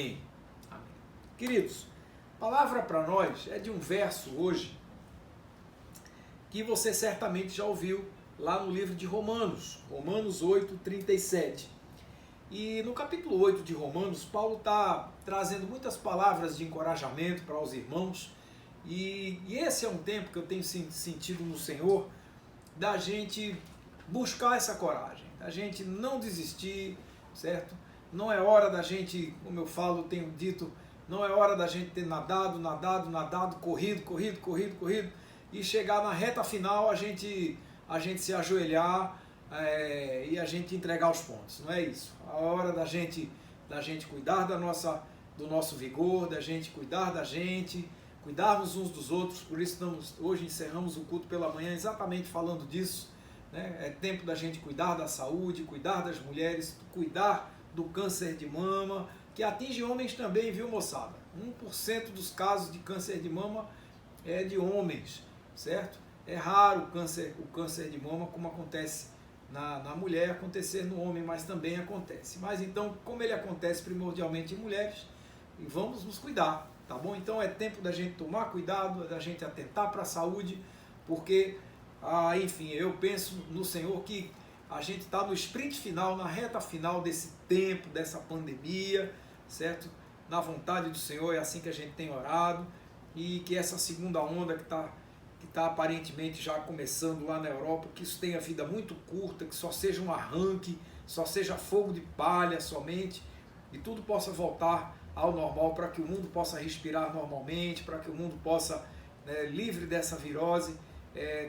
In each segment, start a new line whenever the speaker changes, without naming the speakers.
Amém. Queridos, palavra para nós é de um verso hoje que você certamente já ouviu lá no livro de Romanos, Romanos 8:37. E no capítulo 8 de Romanos, Paulo está trazendo muitas palavras de encorajamento para os irmãos, e esse é um tempo que eu tenho sentido no Senhor da gente buscar essa coragem, da gente não desistir, certo? Não é hora da gente, como eu falo, tenho dito, não é hora da gente ter nadado, corrido, e chegar na reta final a gente se ajoelhar e a gente entregar os pontos. Não é isso. A hora da gente cuidar do nosso vigor, da gente cuidar da gente, cuidarmos uns dos outros. Por isso hoje encerramos o culto pela manhã exatamente falando disso. Né? É tempo da gente cuidar da saúde, cuidar das mulheres, cuidar do câncer de mama, que atinge homens também, viu, moçada? 1% dos casos de câncer de mama é de homens, certo? É raro o câncer de mama, como acontece na mulher, acontecer no homem, mas também acontece. Mas então, como ele acontece primordialmente em mulheres, vamos nos cuidar, tá bom? Então é tempo da gente tomar cuidado, da gente atentar para a saúde, porque, enfim, eu penso no Senhor que a gente está no sprint final, na reta final desse tempo, dessa pandemia, certo? Na vontade do Senhor, é assim que a gente tem orado, e que essa segunda onda que está aparentemente já começando lá na Europa, que isso tenha vida muito curta, que só seja um arranque, só seja fogo de palha somente, e tudo possa voltar ao normal, para que o mundo possa respirar normalmente, para que o mundo possa, livre dessa virose,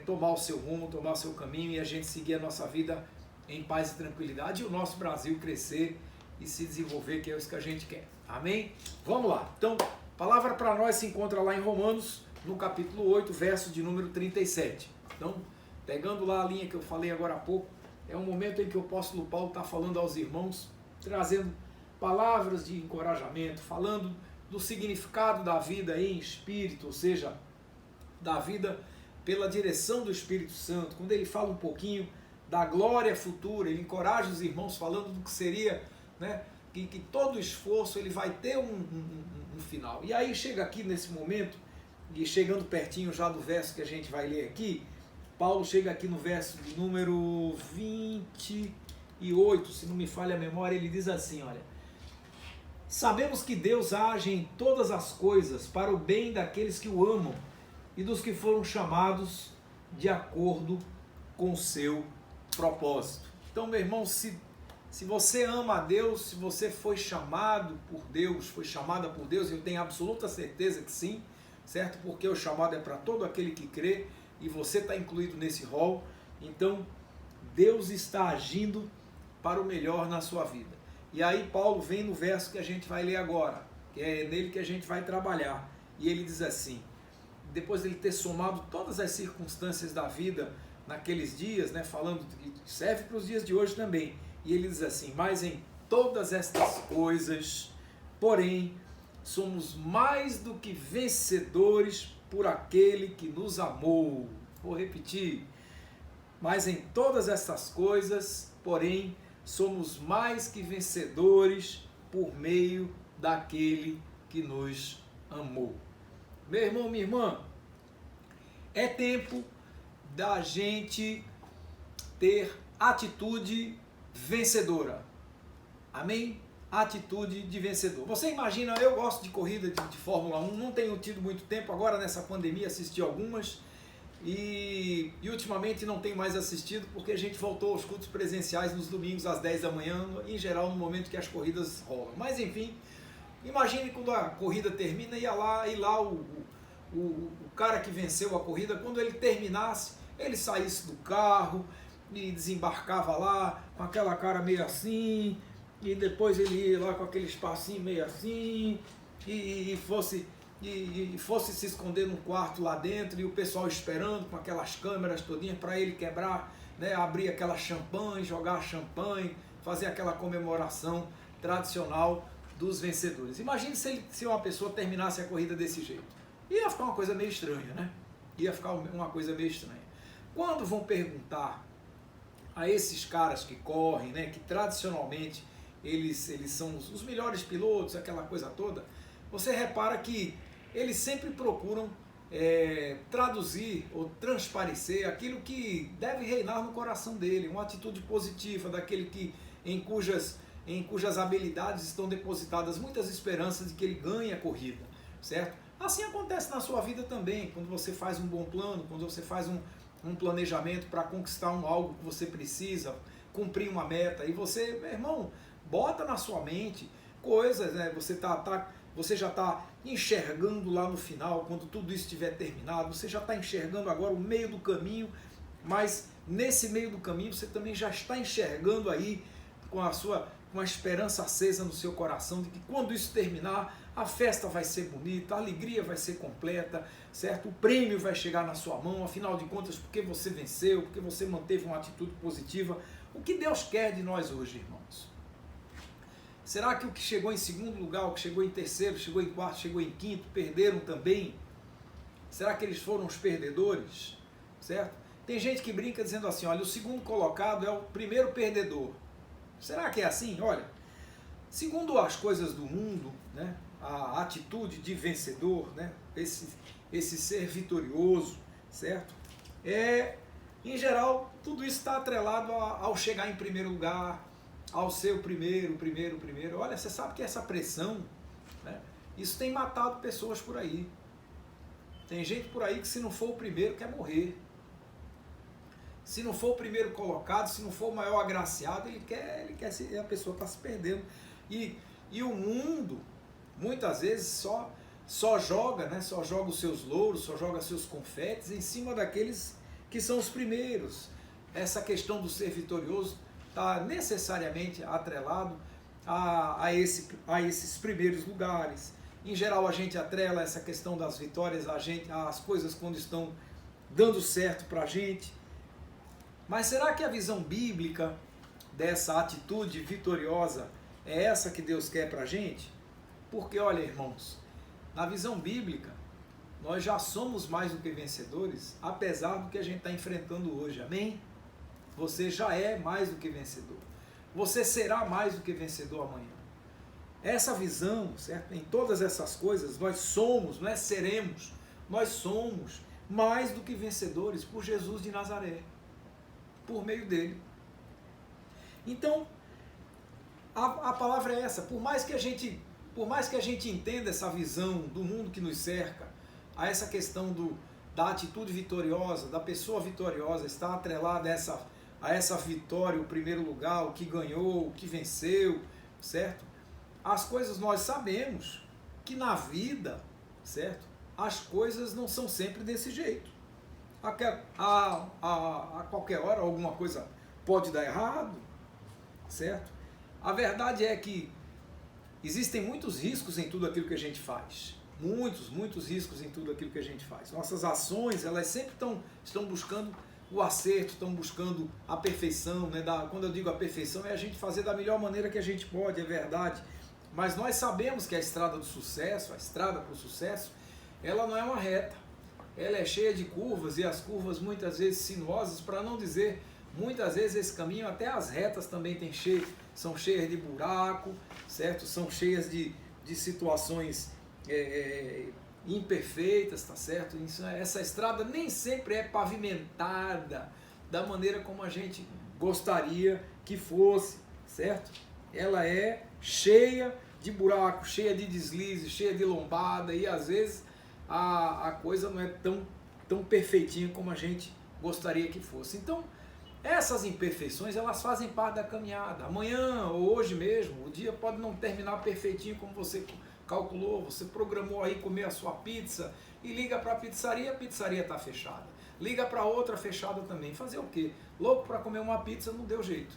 tomar o seu rumo, tomar o seu caminho, e a gente seguir a nossa vida em paz e tranquilidade, e o nosso Brasil crescer e se desenvolver, que é isso que a gente quer. Amém? Vamos lá. Então, a palavra para nós se encontra lá em Romanos, no capítulo 8, verso de número 37. Então, pegando lá a linha que eu falei agora há pouco, é um momento em que o apóstolo Paulo está falando aos irmãos, trazendo palavras de encorajamento, falando do significado da vida em espírito, ou seja, da vida pela direção do Espírito Santo. Quando ele fala um pouquinho da glória futura, ele encoraja os irmãos falando do que seria, né, que todo esforço ele vai ter um final. E aí chega aqui nesse momento, e chegando pertinho já do verso que a gente vai ler aqui, Paulo chega aqui no verso de número 28, se não me falha a memória, ele diz assim, olha: sabemos que Deus age em todas as coisas para o bem daqueles que o amam e dos que foram chamados de acordo com o seu propósito. Então, meu irmão, se você ama a Deus, se você foi chamado por Deus, foi chamada por Deus, eu tenho absoluta certeza que sim, certo? Porque o chamado é para todo aquele que crê, e você está incluído nesse rol. Então, Deus está agindo para o melhor na sua vida. E aí Paulo vem no verso que a gente vai ler agora, que é nele que a gente vai trabalhar, e ele diz assim, depois de ele ter somado todas as circunstâncias da vida naqueles dias, né, falando que serve para os dias de hoje também, e ele diz assim: mas em todas estas coisas, porém, somos mais do que vencedores por aquele que nos amou. Vou repetir: mas em todas estas coisas, porém, somos mais que vencedores por meio daquele que nos amou. Meu irmão, minha irmã, é tempo da gente ter atitude vencedora. Amém? Atitude de vencedor. Você imagina, eu gosto de corrida de Fórmula 1, não tenho tido muito tempo, agora nessa pandemia assisti algumas, e ultimamente não tenho mais assistido, porque a gente voltou aos cultos presenciais nos domingos às 10 da manhã, em geral no momento que as corridas rolam. Mas enfim, imagine quando a corrida termina, e lá o cara que venceu a corrida, quando ele terminasse, ele saísse do carro e desembarcava lá com aquela cara meio assim, e depois ele ia lá com aquele espacinho meio assim, e fosse se esconder num quarto lá dentro, e o pessoal esperando com aquelas câmeras todinhas para ele quebrar, né, abrir aquela champanhe, jogar champanhe, fazer aquela comemoração tradicional dos vencedores. Imagine se uma pessoa terminasse a corrida desse jeito. Ia ficar uma coisa meio estranha, né? Ia ficar uma coisa meio estranha. Quando vão perguntar a esses caras que correm, né, que tradicionalmente eles são os melhores pilotos, aquela coisa toda, você repara que eles sempre procuram traduzir ou transparecer aquilo que deve reinar no coração dele, uma atitude positiva daquele em cujas habilidades estão depositadas muitas esperanças de que ele ganhe a corrida, certo? Assim acontece na sua vida também, quando você faz um bom plano, quando você faz um planejamento para conquistar algo que você precisa, cumprir uma meta, e você, meu irmão, bota na sua mente coisas, né? Você já está enxergando lá no final, quando tudo isso estiver terminado, você já está enxergando agora o meio do caminho, mas nesse meio do caminho você também já está enxergando aí com a esperança acesa no seu coração de que quando isso terminar, a festa vai ser bonita, a alegria vai ser completa, certo? O prêmio vai chegar na sua mão, afinal de contas, porque você venceu, porque você manteve uma atitude positiva. O que Deus quer de nós hoje, irmãos? Será que o que chegou em segundo lugar, o que chegou em terceiro, chegou em quarto, chegou em quinto, perderam também? Será que eles foram os perdedores? Certo? Tem gente que brinca dizendo assim, olha, o segundo colocado é o primeiro perdedor. Será que é assim? Olha, segundo as coisas do mundo, né, a atitude de vencedor, né, esse ser vitorioso, certo? Em geral, tudo isso está atrelado ao chegar em primeiro lugar, ao ser o primeiro. Olha, você sabe que essa pressão, né, isso tem matado pessoas por aí. Tem gente por aí que se não for o primeiro quer morrer. Se não for o primeiro colocado, se não for o maior agraciado, a pessoa está se perdendo. E o mundo, muitas vezes, só joga, né, só joga os seus louros, só joga seus confetes em cima daqueles que são os primeiros. Essa questão do ser vitorioso está necessariamente atrelado a esses primeiros lugares. Em geral, a gente atrela essa questão das vitórias, as coisas quando estão dando certo para a gente. Mas será que a visão bíblica dessa atitude vitoriosa é essa que Deus quer para a gente? Porque, olha, irmãos, na visão bíblica, nós já somos mais do que vencedores, apesar do que a gente está enfrentando hoje, amém? Você já é mais do que vencedor. Você será mais do que vencedor amanhã. Essa visão, certo? Em todas essas coisas, nós somos, não é seremos, nós somos mais do que vencedores por Jesus de Nazaré, por meio dele. Então, a palavra é essa, por mais que a gente entenda essa visão do mundo que nos cerca, a essa questão da atitude vitoriosa, da pessoa vitoriosa, está atrelada a essa vitória, o primeiro lugar, o que ganhou, o que venceu, certo? As coisas nós sabemos que na vida, certo? As coisas não são sempre desse jeito. A qualquer hora alguma coisa pode dar errado, certo? A verdade é que existem muitos riscos em tudo aquilo que a gente faz. Muitos riscos em tudo aquilo que a gente faz. Nossas ações, elas sempre estão buscando o acerto, estão buscando a perfeição, né? Quando eu digo a perfeição, é a gente fazer da melhor maneira que a gente pode, é verdade. Mas nós sabemos que a estrada do sucesso, a estrada para o sucesso, ela não é uma reta. Ela é cheia de curvas, e as curvas muitas vezes sinuosas, para não dizer, muitas vezes esse caminho, até as retas também são cheias de buraco, certo? São cheias de situações imperfeitas, tá certo? Essa estrada nem sempre é pavimentada da maneira como a gente gostaria que fosse, certo? Ela é cheia de buraco, cheia de deslize, cheia de lombada, e às vezes a coisa não é tão perfeitinha como a gente gostaria que fosse. Então, essas imperfeições, elas fazem parte da caminhada. Amanhã ou hoje mesmo, o dia pode não terminar perfeitinho como você calculou, você programou aí comer a sua pizza e liga para a pizzaria está fechada. Liga para outra, fechada também. Fazer o quê? Louco para comer uma pizza, não deu jeito.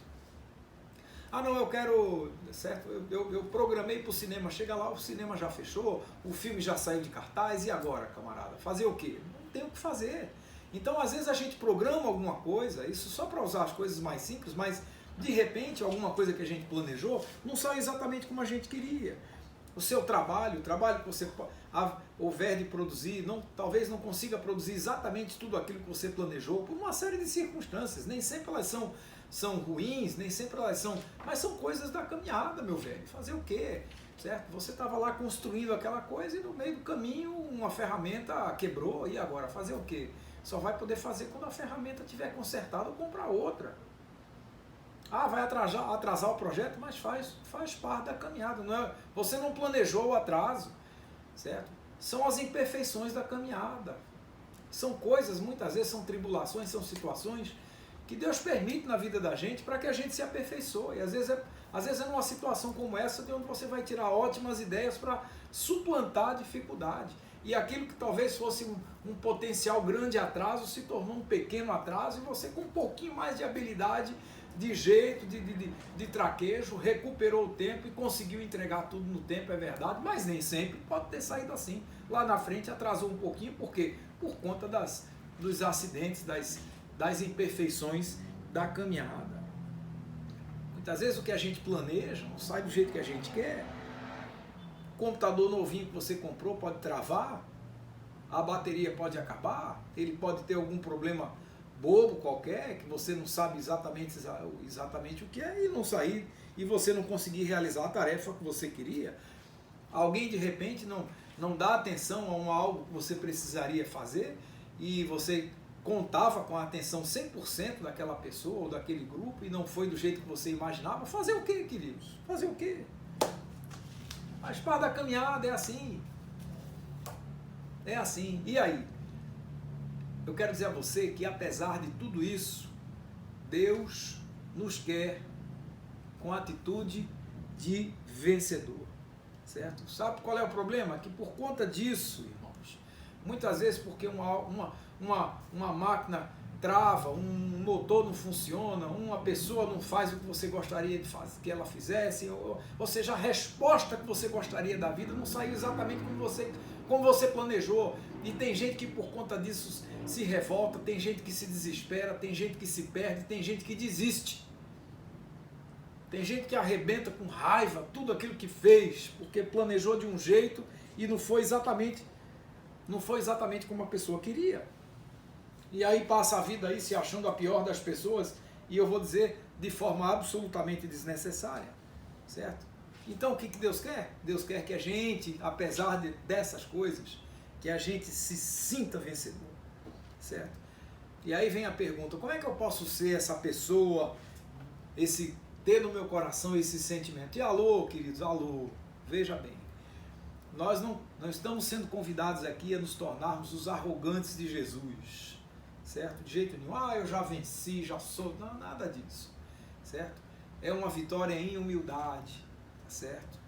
Ah não, eu quero, certo? Eu programei para o cinema, chega lá, o cinema já fechou, o filme já saiu de cartaz, e agora, camarada? Fazer o quê? Não tem o que fazer. Então, às vezes a gente programa alguma coisa, isso só para usar as coisas mais simples, mas de repente alguma coisa que a gente planejou não saiu exatamente como a gente queria. o seu trabalho, o trabalho que você houver de produzir, talvez não consiga produzir exatamente tudo aquilo que você planejou, por uma série de circunstâncias. Nem sempre elas são ruins, nem sempre elas são... Mas são coisas da caminhada, meu velho. Fazer o quê? Certo? Você estava lá construindo aquela coisa e no meio do caminho uma ferramenta quebrou, e agora? Fazer o quê? Só vai poder fazer quando a ferramenta estiver consertada ou comprar outra. Ah, vai atrasar o projeto, mas faz parte da caminhada. Não é, você não planejou o atraso, certo? São as imperfeições da caminhada. São coisas, muitas vezes são tribulações, são situações que Deus permite na vida da gente para que a gente se aperfeiçoe. Às vezes é numa situação como essa de onde você vai tirar ótimas ideias para suplantar a dificuldade. E aquilo que talvez fosse um potencial grande atraso se tornou um pequeno atraso, e você, com um pouquinho mais de habilidade, de jeito, de traquejo, recuperou o tempo e conseguiu entregar tudo no tempo, é verdade, mas nem sempre pode ter saído assim. Lá na frente atrasou um pouquinho, por quê? Por conta dos acidentes, das imperfeições da caminhada. Muitas vezes o que a gente planeja não sai do jeito que a gente quer. O computador novinho que você comprou pode travar, a bateria pode acabar, ele pode ter algum problema bobo qualquer, que você não sabe exatamente o que é, e não sair, e você não conseguir realizar a tarefa que você queria. Alguém de repente não dá atenção a algo que você precisaria fazer, e você contava com a atenção 100% daquela pessoa ou daquele grupo, e não foi do jeito que você imaginava. Fazer o quê, queridos? Fazer o quê? Faz parte da caminhada, é assim. É assim. E aí? Eu quero dizer a você que, apesar de tudo isso, Deus nos quer com atitude de vencedor, certo? Sabe qual é o problema? Que por conta disso, irmãos, muitas vezes porque uma máquina trava, um motor não funciona, uma pessoa não faz o que você gostaria que ela fizesse, ou seja, a resposta que você gostaria da vida não saiu exatamente como você planejou. E tem gente que por conta disso se revolta, tem gente que se desespera, tem gente que se perde, tem gente que desiste. Tem gente que arrebenta com raiva tudo aquilo que fez, porque planejou de um jeito e não foi exatamente como a pessoa queria. E aí passa a vida aí se achando a pior das pessoas, e eu vou dizer, de forma absolutamente desnecessária, certo? Então o que Deus quer? Deus quer que a gente, apesar dessas coisas, que a gente se sinta vencedor, certo? E aí vem a pergunta, como é que eu posso ser essa pessoa, ter no meu coração esse sentimento? E alô, queridos, alô, veja bem, nós não estamos sendo convidados aqui a nos tornarmos os arrogantes de Jesus, certo? De jeito nenhum, eu já venci, já sou, não, nada disso, certo? É uma vitória em humildade, tá certo?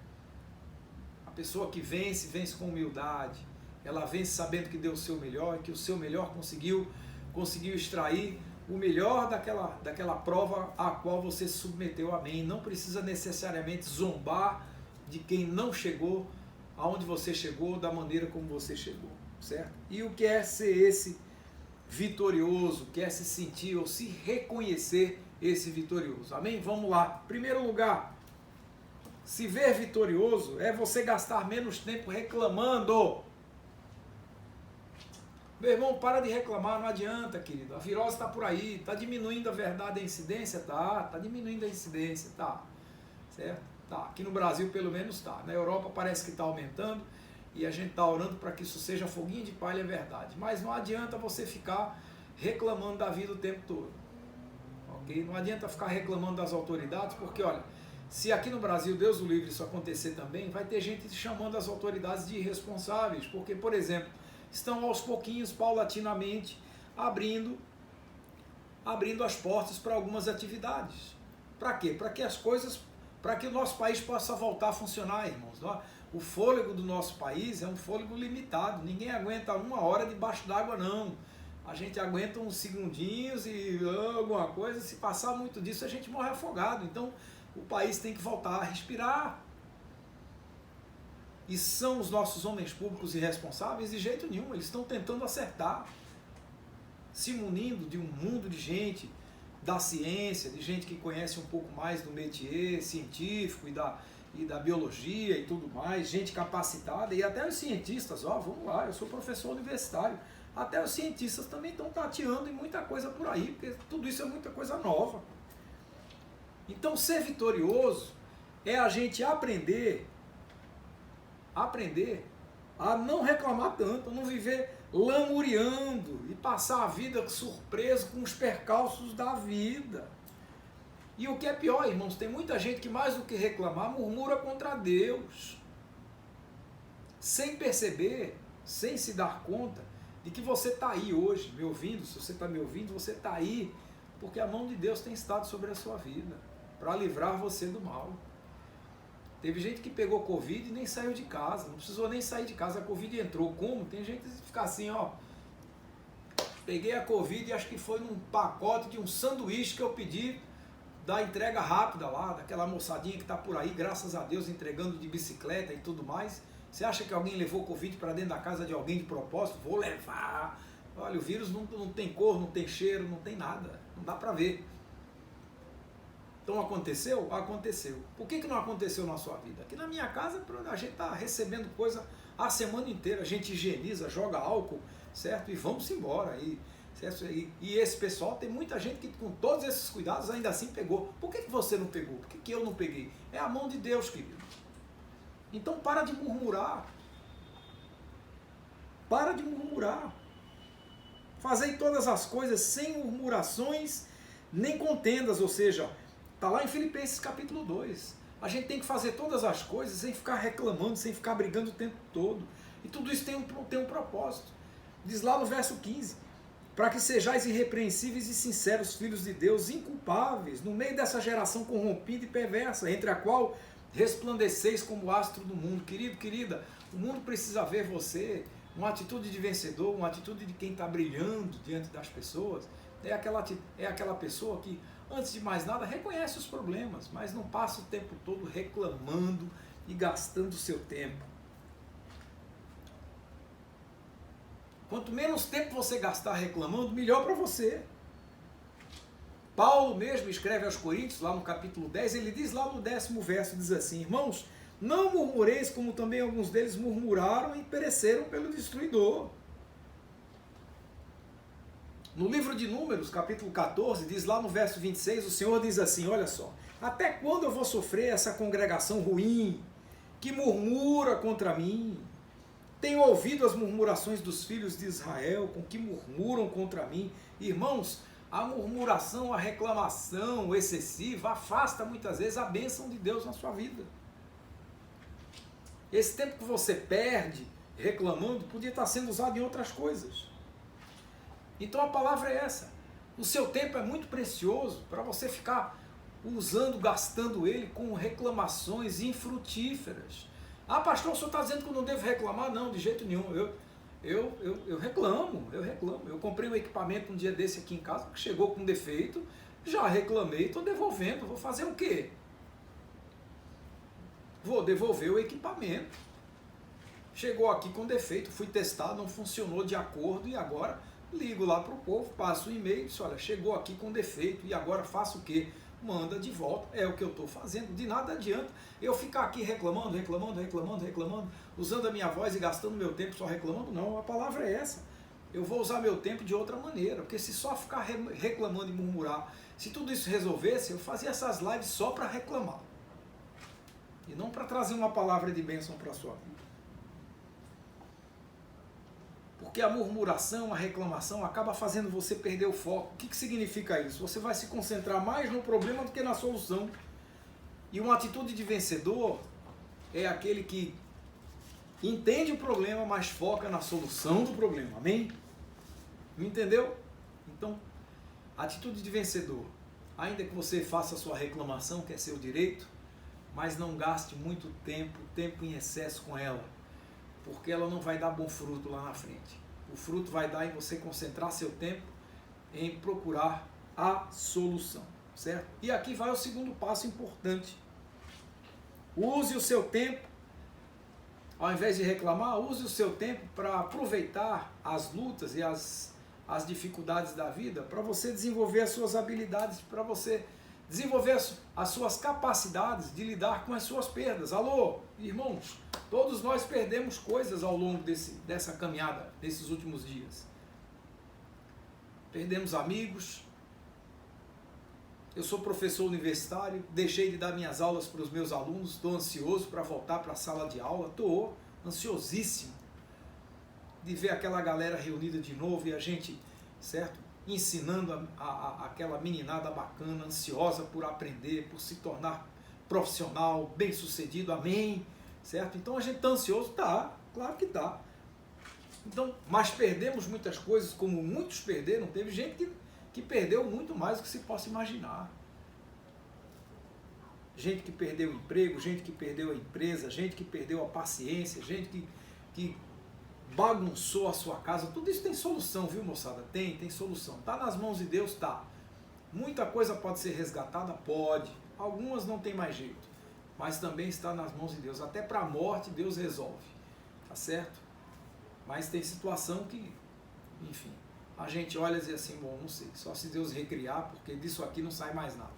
A pessoa que vence com humildade, ela vence sabendo que deu o seu melhor, e que o seu melhor conseguiu extrair o melhor daquela prova a qual você se submeteu, amém. Não precisa necessariamente zombar de quem não chegou aonde você chegou, da maneira como você chegou, certo? E o que é ser esse vitorioso, quer se sentir ou se reconhecer esse vitorioso, amém? Vamos lá. Primeiro lugar, se ver vitorioso é você gastar menos tempo reclamando. Meu irmão, para de reclamar, não adianta, querido. A virose está por aí, está diminuindo a verdade, a incidência? Está diminuindo a incidência, tá, certo? Tá, aqui no Brasil pelo menos tá. Na Europa parece que está aumentando, e a gente está orando para que isso seja foguinho de palha, é verdade. Mas não adianta você ficar reclamando da vida o tempo todo, ok? Não adianta ficar reclamando das autoridades, porque olha, se aqui no Brasil, Deus o livre, isso acontecer também, vai ter gente chamando as autoridades de irresponsáveis, porque, por exemplo, estão aos pouquinhos, paulatinamente, abrindo as portas para algumas atividades. Para quê? Para que o nosso país possa voltar a funcionar, irmãos. O fôlego do nosso país é um fôlego limitado, ninguém aguenta 1 hora debaixo d'água, não. A gente aguenta uns segundinhos e alguma coisa, se passar muito disso a gente morre afogado. Então o país tem que voltar a respirar. E são os nossos homens públicos irresponsáveis? De jeito nenhum, eles estão tentando acertar, se munindo de um mundo de gente da ciência, de gente que conhece um pouco mais do métier científico e da biologia e tudo mais, gente capacitada, e até os cientistas, ó, vamos lá, eu sou professor universitário, até os cientistas também estão tateando em muita coisa por aí, porque tudo isso é muita coisa nova. Então, ser vitorioso é a gente aprender a não reclamar tanto, a não viver lamuriando e passar a vida surpreso com os percalços da vida. E o que é pior, irmãos, tem muita gente que mais do que reclamar, murmura contra Deus, sem perceber, sem se dar conta de que você está aí hoje, me ouvindo. Se você está me ouvindo, você está aí porque a mão de Deus tem estado sobre a sua vida, para livrar você do mal. Teve gente que pegou Covid e nem saiu de casa, não precisou nem sair de casa, a Covid entrou. Como? Tem gente que fica assim, ó, peguei a Covid e acho que foi num pacote de um sanduíche que eu pedi da entrega rápida lá, daquela moçadinha que está por aí, graças a Deus, entregando de bicicleta e tudo mais. Você acha que alguém levou Covid para dentro da casa de alguém de propósito? Vou levar. Olha, o vírus não tem cor, não tem cheiro, não tem nada, não dá para ver. Então aconteceu? Aconteceu. Por que não aconteceu na sua vida? Aqui na minha casa a gente está recebendo coisa a semana inteira, a gente higieniza, joga álcool, certo? E vamos embora. Certo? E esse pessoal, tem muita gente que com todos esses cuidados ainda assim pegou. Por que você não pegou? Por que eu não peguei? É a mão de Deus, querido. Então para de murmurar. Para de murmurar. Fazei todas as coisas sem murmurações nem contendas, ou seja, está lá em Filipenses capítulo 2. A gente tem que fazer todas as coisas sem ficar reclamando, sem ficar brigando o tempo todo. E tudo isso tem um propósito. Diz lá no verso 15, para que sejais irrepreensíveis e sinceros filhos de Deus, inculpáveis, no meio dessa geração corrompida e perversa, entre a qual resplandeceis como astro do mundo. Querido, querida, o mundo precisa ver você, uma atitude de vencedor, uma atitude de quem está brilhando diante das pessoas. É aquela pessoa que, antes de mais nada, reconhece os problemas, mas não passa o tempo todo reclamando e gastando o seu tempo. Quanto menos tempo você gastar reclamando, melhor para você. Paulo mesmo escreve aos Coríntios, lá no capítulo 10, ele diz lá no 10º verso, diz assim: irmãos, não murmureis como também alguns deles murmuraram e pereceram pelo destruidor. No livro de Números, capítulo 14, diz lá no verso 26, o Senhor diz assim, olha só, até quando eu vou sofrer essa congregação ruim, que murmura contra mim? Tenho ouvido as murmurações dos filhos de Israel, com que murmuram contra mim. Irmãos, a murmuração, a reclamação excessiva afasta muitas vezes a bênção de Deus na sua vida. Esse tempo que você perde reclamando podia estar sendo usado em outras coisas. Então a palavra é essa. O seu tempo é muito precioso para você ficar usando, gastando ele com reclamações infrutíferas. Ah, pastor, o senhor está dizendo que eu não devo reclamar? Não, de jeito nenhum. Eu reclamo. Eu comprei um equipamento um dia desse aqui em casa que chegou com defeito, já reclamei, estou devolvendo. Vou fazer o quê? Vou devolver o equipamento. Chegou aqui com defeito, fui testar, não funcionou de acordo e agora ligo lá para o povo, passo o e-mail e disse, olha, chegou aqui com defeito e agora faço o quê? Manda de volta, é o que eu estou fazendo. De nada adianta eu ficar aqui reclamando, usando a minha voz e gastando meu tempo só reclamando. Não, a palavra é essa. Eu vou usar meu tempo de outra maneira, porque se só ficar reclamando e murmurar, se tudo isso resolvesse, eu fazia essas lives só para reclamar e não para trazer uma palavra de bênção para a sua vida. Porque a murmuração, a reclamação acaba fazendo você perder o foco. O que significa isso? Você vai se concentrar mais no problema do que na solução. E uma atitude de vencedor é aquele que entende o problema, mas foca na solução do problema. Amém? Me entendeu? Então, atitude de vencedor. Ainda que você faça a sua reclamação, que é seu direito, mas não gaste muito tempo em excesso com ela, porque ela não vai dar bom fruto lá na frente. O fruto vai dar em você concentrar seu tempo em procurar a solução, certo? E aqui vai o segundo passo importante. Use o seu tempo, ao invés de reclamar, use o seu tempo para aproveitar as lutas e as dificuldades da vida, para você desenvolver as suas habilidades, para você desenvolver as suas capacidades de lidar com as suas perdas. Alô, irmãos, todos nós perdemos coisas ao longo dessa caminhada, desses últimos dias. Perdemos amigos. Eu sou professor universitário, deixei de dar minhas aulas para os meus alunos, estou ansioso para voltar para a sala de aula, estou ansiosíssimo de ver aquela galera reunida de novo e a gente, certo? Ensinando aquela meninada bacana, ansiosa por aprender, por se tornar profissional, bem-sucedido, amém, certo? Então a gente está ansioso? Tá, claro que tá. Então, mas perdemos muitas coisas, como muitos perderam, teve gente que perdeu muito mais do que se possa imaginar. Gente que perdeu o emprego, gente que perdeu a empresa, gente que perdeu a paciência, gente que bagunçou a sua casa. Tudo isso tem solução, viu, moçada? Tem solução. Tá nas mãos de Deus? Tá. Muita coisa pode ser resgatada? Pode. Algumas não tem mais jeito. Mas também está nas mãos de Deus. Até para a morte Deus resolve. Tá certo? Mas tem situação que, enfim, a gente olha e diz assim, bom, não sei, só se Deus recriar, porque disso aqui não sai mais nada,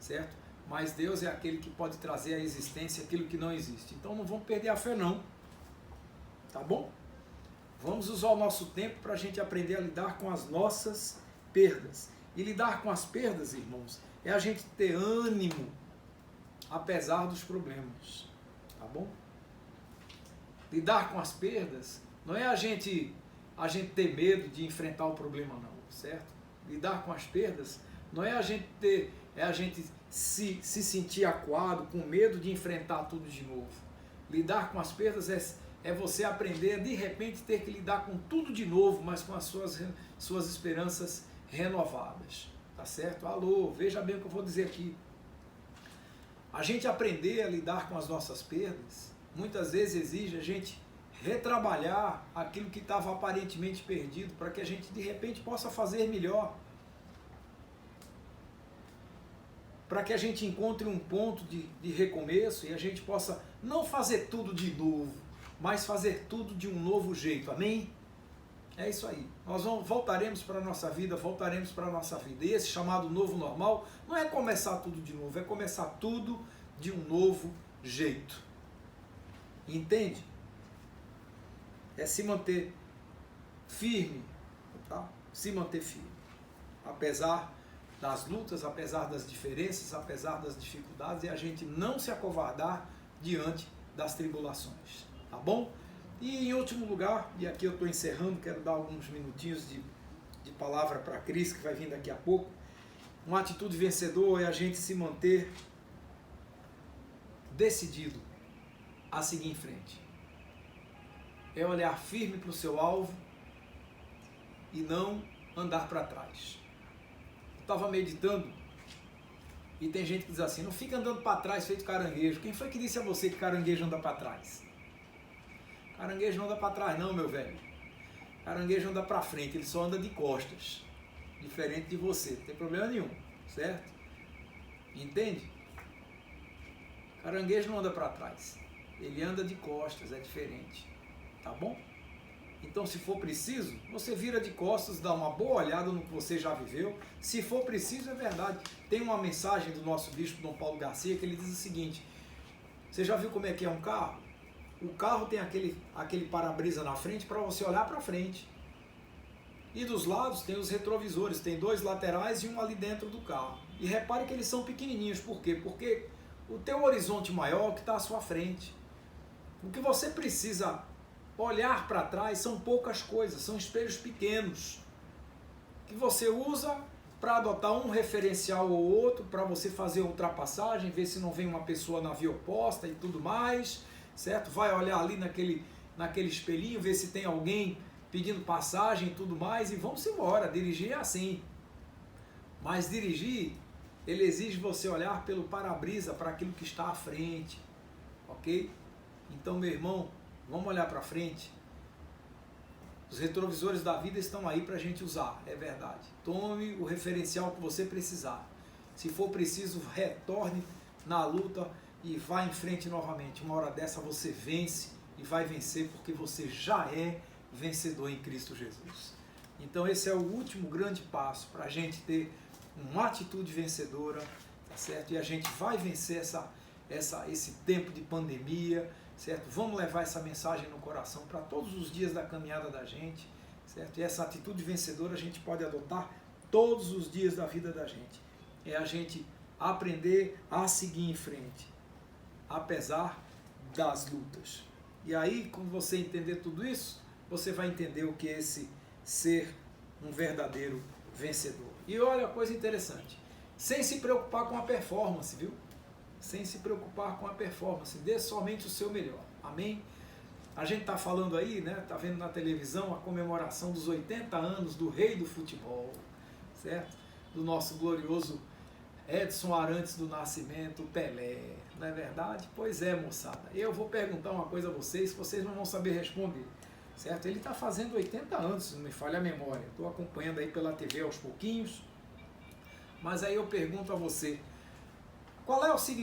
certo? Mas Deus é aquele que pode trazer à existência aquilo que não existe. Então não vamos perder a fé não, tá bom? Vamos usar o nosso tempo para a gente aprender a lidar com as nossas perdas. E lidar com as perdas, irmãos, é a gente ter ânimo, apesar dos problemas, tá bom? Lidar com as perdas não é a gente ter medo de enfrentar o problema não, certo? Lidar com as perdas não é a gente se sentir acuado, com medo de enfrentar tudo de novo. Lidar com as perdas é você aprender a de repente ter que lidar com tudo de novo, mas com as suas esperanças renovadas, tá certo? Alô, veja bem o que eu vou dizer aqui. A gente aprender a lidar com as nossas perdas, muitas vezes exige a gente retrabalhar aquilo que estava aparentemente perdido, para que a gente de repente possa fazer melhor, para que a gente encontre um ponto de recomeço e a gente possa não fazer tudo de novo, mas fazer tudo de um novo jeito, amém? É isso aí, nós voltaremos para a nossa vida, e esse chamado novo normal não é começar tudo de novo, é começar tudo de um novo jeito, entende? É se manter firme, tá? Se manter firme, apesar das lutas, apesar das diferenças, apesar das dificuldades, e a gente não se acovardar diante das tribulações, tá bom? E em último lugar, e aqui eu estou encerrando, quero dar alguns minutinhos de palavra para a Cris, que vai vir daqui a pouco. Uma atitude vencedora é a gente se manter decidido a seguir em frente. É olhar firme para o seu alvo e não andar para trás. Eu estava meditando e tem gente que diz assim, não fica andando para trás feito caranguejo. Quem foi que disse a você que caranguejo anda para trás? Caranguejo não anda para trás não, meu velho. Caranguejo anda para frente, ele só anda de costas. Diferente de você, não tem problema nenhum, certo? Entende? Caranguejo não anda para trás, ele anda de costas, é diferente. Tá bom? Então, se for preciso, você vira de costas, dá uma boa olhada no que você já viveu. Se for preciso, é verdade. Tem uma mensagem do nosso bispo Dom Paulo Garcia que ele diz o seguinte: você já viu como é que é um carro? O carro tem aquele para-brisa na frente para você olhar para frente. E dos lados tem os retrovisores, tem 2 laterais e um ali dentro do carro. E repare que eles são pequenininhos. Por quê? Porque o teu horizonte maior que está à sua frente. O que você precisa olhar para trás são poucas coisas, são espelhos pequenos que você usa para adotar um referencial ou outro, para você fazer ultrapassagem, ver se não vem uma pessoa na via oposta e tudo mais, certo? Vai olhar ali naquele espelhinho, ver se tem alguém pedindo passagem e tudo mais, e vamos embora. Dirigir é assim, mas dirigir, ele exige você olhar pelo para-brisa, para aquilo que está à frente, ok? Então, meu irmão, vamos olhar para frente. Os retrovisores da vida estão aí para a gente usar, é verdade. Tome o referencial que você precisar. Se for preciso, retorne na luta e vá em frente novamente. Uma hora dessa você vence e vai vencer porque você já é vencedor em Cristo Jesus. Então esse é o último grande passo para a gente ter uma atitude vencedora, tá certo? E a gente vai vencer esse tempo de pandemia, certo? Vamos levar essa mensagem no coração para todos os dias da caminhada da gente, certo? E essa atitude vencedora a gente pode adotar todos os dias da vida da gente. É a gente aprender a seguir em frente, apesar das lutas. E aí, quando você entender tudo isso, você vai entender o que é esse ser um verdadeiro vencedor. E olha a coisa interessante, sem se preocupar com a performance, viu? Sem se preocupar com a performance, dê somente o seu melhor. Amém? A gente está falando aí, né? Está vendo na televisão a comemoração dos 80 anos do rei do futebol, certo? Do nosso glorioso Edson Arantes do Nascimento, Pelé. Não é verdade? Pois é, moçada. Eu vou perguntar uma coisa a vocês que vocês não vão saber responder, certo? Ele está fazendo 80 anos, se não me falha a memória. Estou acompanhando aí pela TV aos pouquinhos. Mas aí eu pergunto a você,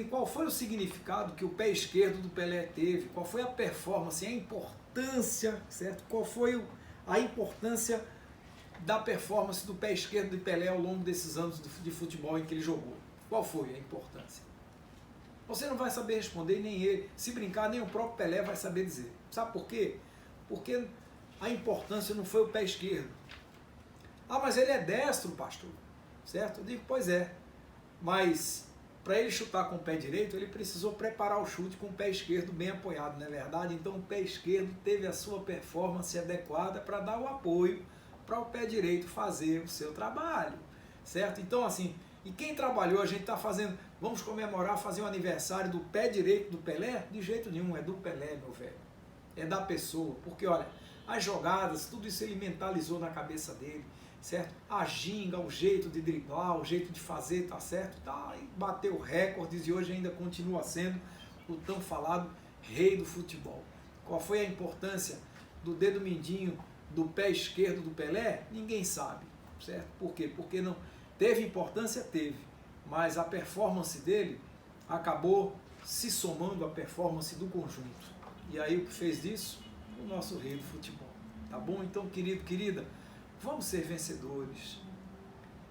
qual foi o significado que o pé esquerdo do Pelé teve? Qual foi a performance, a importância, certo? Qual foi a importância da performance do pé esquerdo de Pelé ao longo desses anos de futebol em que ele jogou? Qual foi a importância? Você não vai saber responder, nem ele. Se brincar, nem o próprio Pelé vai saber dizer. Sabe por quê? Porque a importância não foi o pé esquerdo. Ah, mas ele é destro, pastor. Certo? Eu digo, pois é. Mas para ele chutar com o pé direito, ele precisou preparar o chute com o pé esquerdo bem apoiado, não é verdade? Então o pé esquerdo teve a sua performance adequada para dar o apoio para o pé direito fazer o seu trabalho, certo? Então assim, e quem trabalhou, a gente está fazendo, vamos comemorar, fazer o aniversário do pé direito do Pelé? De jeito nenhum, é do Pelé, meu velho. É da pessoa, porque olha, as jogadas, tudo isso ele mentalizou na cabeça dele, certo? A ginga, o jeito de driblar, o jeito de fazer, tá certo? Tá, e bateu recordes e hoje ainda continua sendo o tão falado rei do futebol. Qual foi a importância do dedo mindinho do pé esquerdo do Pelé? Ninguém sabe, certo? Por quê? Porque não teve importância, teve, mas a performance dele acabou se somando à performance do conjunto. E aí o que fez disso? O nosso rei do futebol. Tá bom? Então, querido, querida, vamos ser vencedores,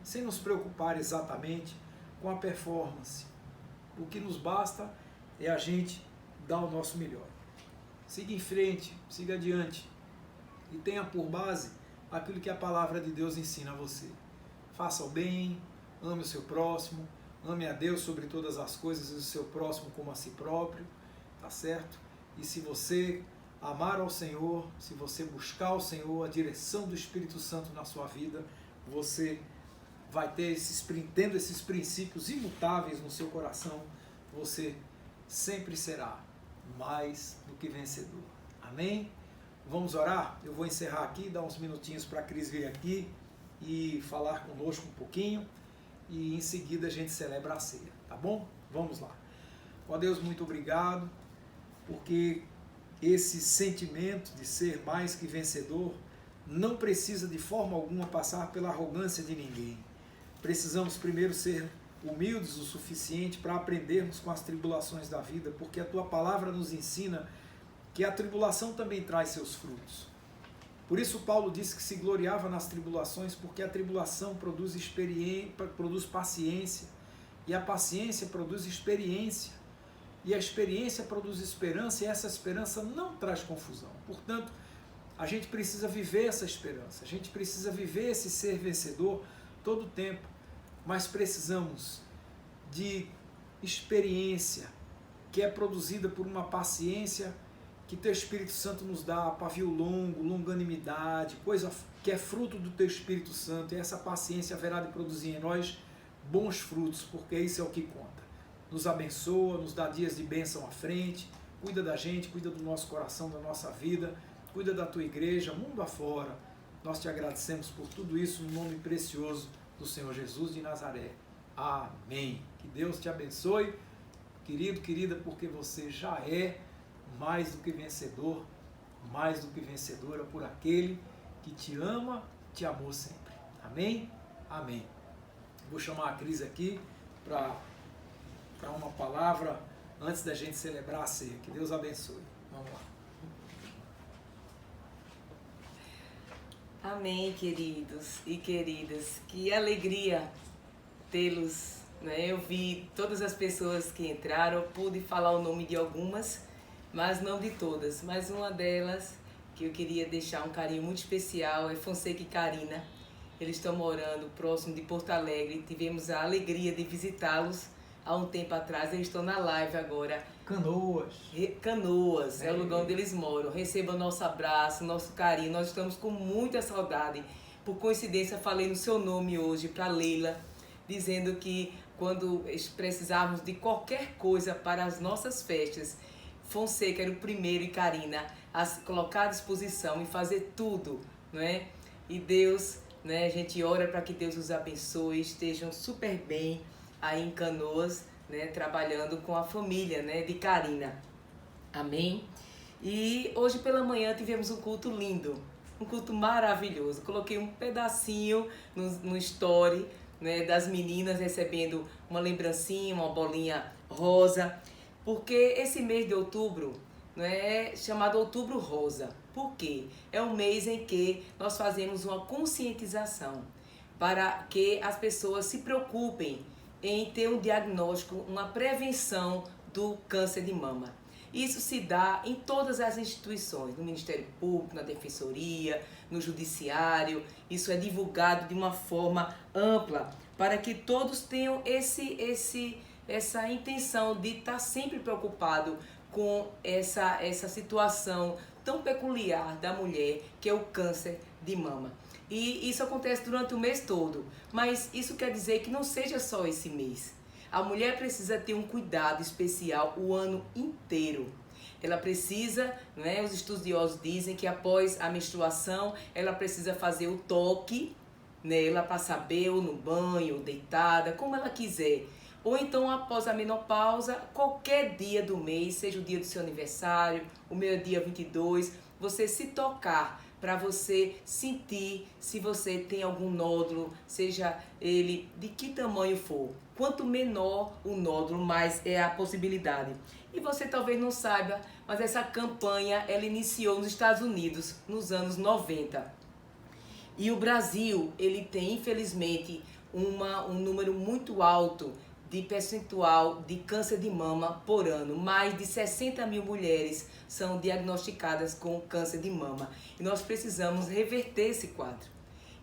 sem nos preocupar exatamente com a performance. O que nos basta é a gente dar o nosso melhor. Siga em frente, siga adiante e tenha por base aquilo que a palavra de Deus ensina a você. Faça o bem, ame o seu próximo, ame a Deus sobre todas as coisas e o seu próximo como a si próprio, tá certo? E se você amar ao Senhor, se você buscar ao Senhor, a direção do Espírito Santo na sua vida, você vai ter tendo esses princípios imutáveis no seu coração, você sempre será mais do que vencedor. Amém? Vamos orar? Eu vou encerrar aqui, dar uns minutinhos para a Cris vir aqui e falar conosco um pouquinho e em seguida a gente celebra a ceia, tá bom? Vamos lá. Ó Deus, muito obrigado, porque esse sentimento de ser mais que vencedor não precisa de forma alguma passar pela arrogância de ninguém. Precisamos primeiro ser humildes o suficiente para aprendermos com as tribulações da vida, porque a Tua palavra nos ensina que a tribulação também traz seus frutos. Por isso Paulo disse que se gloriava nas tribulações, porque a tribulação produz paciência, e a paciência produz experiência, e a experiência produz esperança, e essa esperança não traz confusão. Portanto, a gente precisa viver essa esperança, a gente precisa viver esse ser vencedor todo o tempo, mas precisamos de experiência, que é produzida por uma paciência que Teu Espírito Santo nos dá, pavio longo, longanimidade, coisa que é fruto do Teu Espírito Santo, e essa paciência haverá de produzir em nós bons frutos, porque isso é o que conta. Nos abençoa, nos dá dias de bênção à frente, cuida da gente, cuida do nosso coração, da nossa vida, cuida da Tua igreja, mundo afora. Nós Te agradecemos por tudo isso, no nome precioso do Senhor Jesus de Nazaré. Amém. Que Deus te abençoe, querido, querida, porque você já é mais do que vencedor, mais do que vencedora por aquele que te ama, te amou sempre. Amém? Amém. Vou chamar a Cris aqui para uma palavra antes da gente celebrar a ceia. Que Deus abençoe. Vamos lá.
Amém, queridos e queridas. Que alegria tê-los né? Eu vi todas as pessoas que entraram, eu pude falar o nome de algumas, mas não de todas. Mas uma delas que eu queria deixar um carinho muito especial é Fonseca e Karina. Eles estão morando próximo de Porto Alegre. Tivemos a alegria de visitá-los há um tempo atrás. Eles estão na live agora.
Canoas.
Canoas é o lugar onde eles moram. Receba nosso abraço, nosso carinho. Nós estamos com muita saudade. Por coincidência, falei no seu nome hoje para Leila, dizendo que quando precisarmos de qualquer coisa para as nossas festas, Fonseca era o primeiro e Karina a se colocar à disposição e fazer tudo, não é? E Deus, né, a gente ora para que Deus os abençoe, estejam super bem aí em Canoas, né, trabalhando com a família, né, de Karina. Amém? E hoje pela manhã tivemos um culto lindo, um culto maravilhoso. Coloquei um pedacinho no story, né, das meninas recebendo uma lembrancinha, uma bolinha rosa, porque esse mês de outubro, né, é chamado Outubro Rosa. Por quê? É um mês em que nós fazemos uma conscientização para que as pessoas se preocupem em ter um diagnóstico, uma prevenção do câncer de mama. Isso se dá em todas as instituições, no Ministério Público, na Defensoria, no Judiciário. Isso é divulgado de uma forma ampla para que todos tenham essa intenção de estar sempre preocupado com essa situação tão peculiar da mulher, que é o câncer de mama. E isso acontece durante o mês todo, mas isso quer dizer que não seja só esse mês. A mulher precisa ter um cuidado especial o ano inteiro. Ela precisa, né, os estudiosos dizem que após a menstruação, ela precisa fazer o toque nela para saber, ou no banho, ou deitada, como ela quiser. Ou então, após a menopausa, qualquer dia do mês, seja o dia do seu aniversário, o meu dia 22, você se tocar para você sentir se você tem algum nódulo, seja ele de que tamanho for. Quanto menor o nódulo, mais é a possibilidade. E você talvez não saiba, mas essa campanha ela iniciou nos Estados Unidos nos anos 90. E o Brasil, ele tem, infelizmente, um número muito alto de percentual de câncer de mama por ano. Mais de 60 mil mulheres são diagnosticadas com câncer de mama. E nós precisamos reverter esse quadro.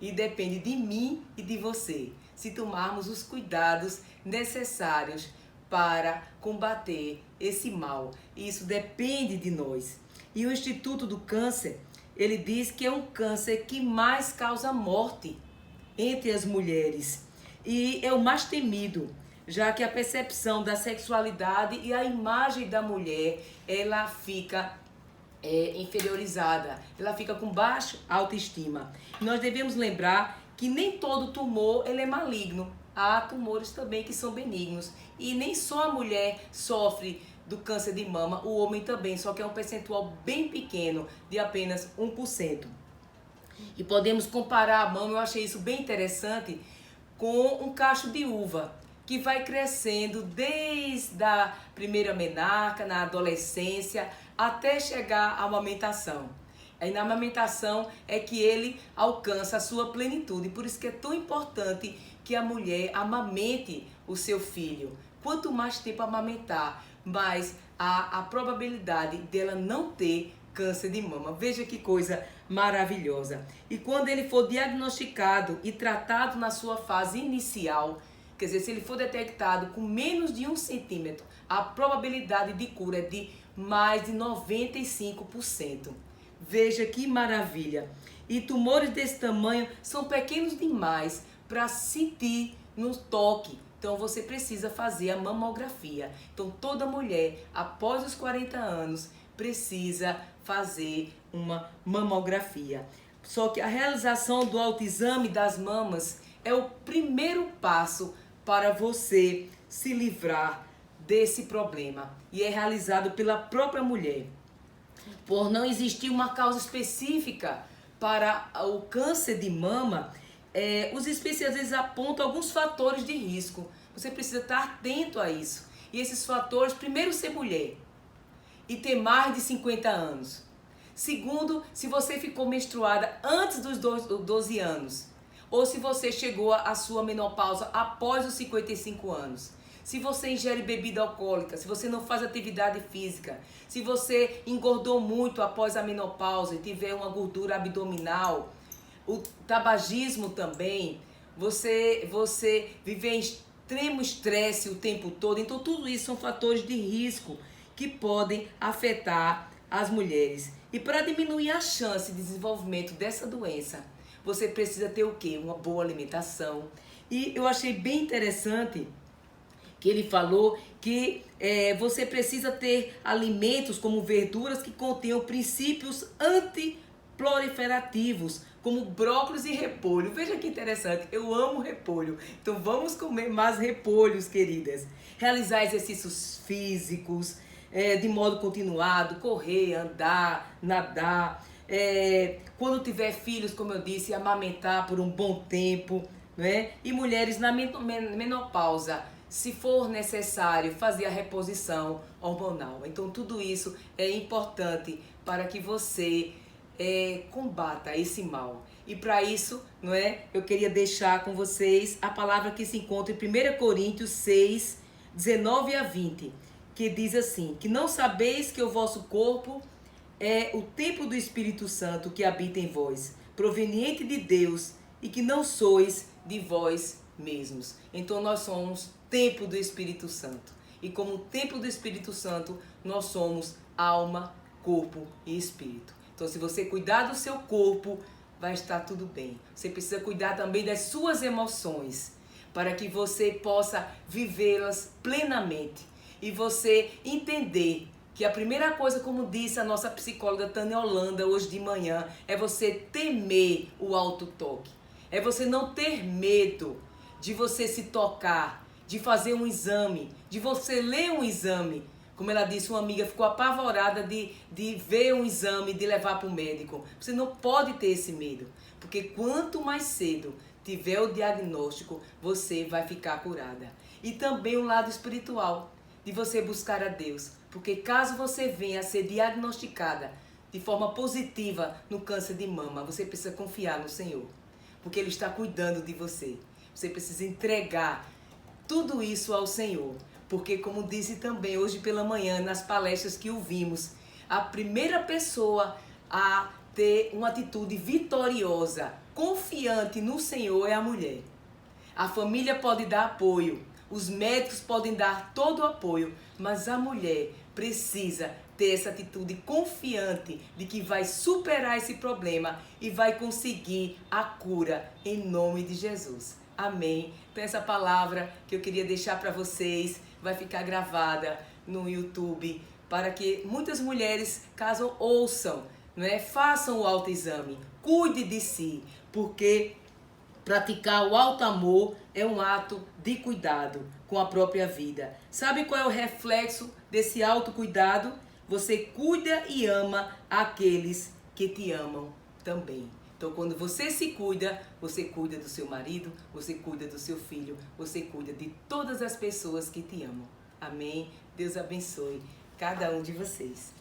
E depende de mim e de você, se tomarmos os cuidados necessários para combater esse mal. E isso depende de nós. E o Instituto do Câncer, ele diz que é um câncer que mais causa morte entre as mulheres. E é o mais temido, já que a percepção da sexualidade e a imagem da mulher, ela fica inferiorizada, ela fica com baixa autoestima. Nós devemos lembrar que nem todo tumor ele é maligno. Há tumores também que são benignos. E nem só a mulher sofre do câncer de mama, o homem também, só que é um percentual bem pequeno, de apenas 1%. E podemos comparar a mama, eu achei isso bem interessante, com um cacho de uva, que vai crescendo desde a primeira menarca, na adolescência, até chegar à amamentação. Aí na amamentação é que ele alcança a sua plenitude. Por isso que é tão importante que a mulher amamente o seu filho. Quanto mais tempo amamentar, mais a probabilidade dela não ter câncer de mama. Veja que coisa maravilhosa. E quando ele for diagnosticado e tratado na sua fase inicial, quer dizer, se ele for detectado com menos de 1 centímetro, a probabilidade de cura é de mais de 95%. Veja que maravilha. E tumores desse tamanho são pequenos demais para sentir no toque. Então você precisa fazer a mamografia. Então toda mulher após os 40 anos precisa fazer uma mamografia. Só que a realização do autoexame das mamas é o primeiro passo para você se livrar desse problema. E é realizado pela própria mulher. Por não existir uma causa específica para o câncer de mama, os especialistas apontam alguns fatores de risco. Você precisa estar atento a isso. E esses fatores, primeiro, ser mulher e ter mais de 50 anos. Segundo, se você ficou menstruada antes dos 12 anos. ou se você chegou à sua menopausa após os 55 anos. Se você ingere bebida alcoólica, se você não faz atividade física, se você engordou muito após a menopausa e tiver uma gordura abdominal, o tabagismo também, você viver em extremo estresse o tempo todo. Então tudo isso são fatores de risco que podem afetar as mulheres. E para diminuir a chance de desenvolvimento dessa doença, você precisa ter o quê? Uma boa alimentação. E eu achei bem interessante que ele falou que você precisa ter alimentos como verduras que contenham princípios antiproliferativos, como brócolis e repolho. Veja que interessante, eu amo repolho. Então vamos comer mais repolhos, queridas. Realizar exercícios físicos de modo continuado, correr, andar, nadar. Quando tiver filhos, como eu disse, amamentar por um bom tempo, né? E mulheres na menopausa, se for necessário, fazer a reposição hormonal. Então tudo isso é importante para que você combata esse mal. E para isso, não é? Eu queria deixar com vocês a palavra que se encontra em 1 Coríntios 6, 19 a 20, que diz assim: que não sabeis que o vosso corpo é o templo do Espírito Santo que habita em vós, proveniente de Deus, e que não sois de vós mesmos. Então nós somos templo do Espírito Santo. E como templo do Espírito Santo, nós somos alma, corpo e espírito. Então se você cuidar do seu corpo, vai estar tudo bem. Você precisa cuidar também das suas emoções, para que você possa vivê-las plenamente. E você entender que a primeira coisa, como disse a nossa psicóloga Tânia Holanda hoje de manhã, é você temer o autotoque. É você não ter medo de você se tocar, de fazer um exame, de você ler um exame. Como ela disse, uma amiga ficou apavorada de ver um exame, de levar para o médico. Você não pode ter esse medo, porque quanto mais cedo tiver o diagnóstico, você vai ficar curada. E também o lado espiritual, de você buscar a Deus. Porque caso você venha a ser diagnosticada de forma positiva no câncer de mama, você precisa confiar no Senhor, porque Ele está cuidando de você. Você precisa entregar tudo isso ao Senhor, porque como disse também hoje pela manhã nas palestras que ouvimos, a primeira pessoa a ter uma atitude vitoriosa, confiante no Senhor é a mulher. A família pode dar apoio, os médicos podem dar todo o apoio, mas a mulher precisa ter essa atitude confiante de que vai superar esse problema e vai conseguir a cura em nome de Jesus. Amém? Então essa palavra que eu queria deixar para vocês vai ficar gravada no YouTube para que muitas mulheres, caso ouçam, não é? Façam o autoexame, cuide de si, porque praticar o alto amor é um ato de cuidado com a própria vida. Sabe qual é o reflexo desse autocuidado? Você cuida e ama aqueles que te amam também. Então, quando você se cuida, você cuida do seu marido, você cuida do seu filho, você cuida de todas as pessoas que te amam. Amém? Deus abençoe cada um de vocês.